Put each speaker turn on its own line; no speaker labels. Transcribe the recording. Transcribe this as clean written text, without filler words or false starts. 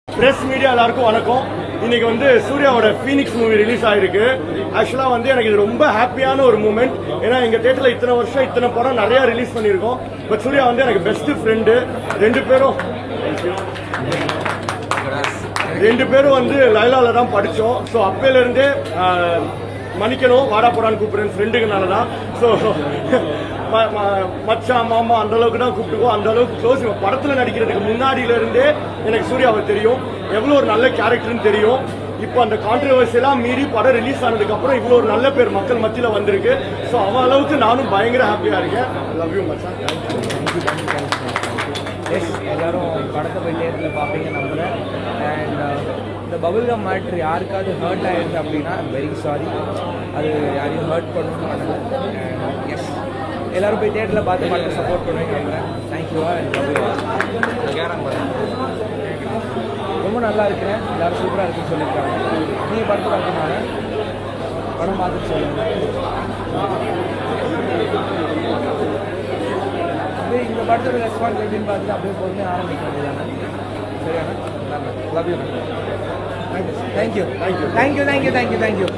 Press media எல்லாருக்கும் வணக்கம். இன்னைக்கு வந்து சூர்யாவோட ஃபீனிக்ஸ் மூவி ரிலீஸ் ஆயிருக்கு. ஆக்சுவலா வந்து எனக்கு இது ரொம்ப ஹாப்பியான ஒரு மூமெண்ட். ஏன்னா எங்க தேட்டர்ல இத்தனை வருஷம் இத்தனை படம் நிறைய ரிலீஸ் பண்ணியிருக்கோம். பட் சூர்யா வந்து எனக்கு பெஸ்ட் ஃப்ரெண்டு. ரெண்டு பேரும் வந்து லைலால தான் படித்தோம். ஸோ அப்பையில இருந்தே மன்னிக்கணும் வாடா போடான்னு கூப்பிடுறேன் ஃப்ரெண்டுக்குனால தான். ஸோ மச்சான் மாமா அந்த அளவுக்கு தான் கூப்பிட்டுக்கோ, அந்த அளவுக்கு க்ளோஸ். படத்தில் நடிக்கிறதுக்கு முன்னாடியில இருந்தே எனக்கு சூர்யாவை தெரியும், எவ்வளோ ஒரு நல்ல கேரக்டர்னு தெரியும். இப்போ அந்த கான்ட்ரவர்சி எல்லாம் மீறி படம் ரிலீஸ் ஆனதுக்கு அப்புறம் இவ்வளோ ஒரு நல்ல பேர் மக்கள் மத்தியில் வந்திருக்கு. ஸோ அவன் அளவுக்கு நானும் பயங்கர ஹாப்பியாக இருக்கேன். லவ் யூ மச்சான்.
எல்லாரும் படத்தை போய் தேட்டரில் பார்ப்பீங்க நம்புகிறேன். அண்ட் இந்த பபுல்கம் மேட்ரு யாருக்காவது ஹர்ட் ஆயிடுது அப்படின்னா வெரி சாரி. அது யாரையும் ஹர்ட் பண்ணணும்னு பண்ணல. எஸ் எல்லோரும் போய் தேட்டரில் பார்த்து படத்தை சப்போர்ட் பண்ணுவேன் கேட்குறேன். தேங்க்யூ. ரொம்ப நல்லா இருக்கிறேன். எல்லோரும் சூப்பராக இருக்குன்னு சொல்லியிருக்காங்க. நீங்கள் படத்தை பார்த்தீங்கன்னா படம் பார்த்துட்டு சொல்லுங்கள். அப்படியே இந்த படத்தோட ரெஸ்பான்ஸ் எப்படின்னு பார்த்துட்டு அப்படியே பொறுமையாக ஆரம்பிக்க வேண்டியதானே. சரியான லவ் யூ. தேங்க்யூ.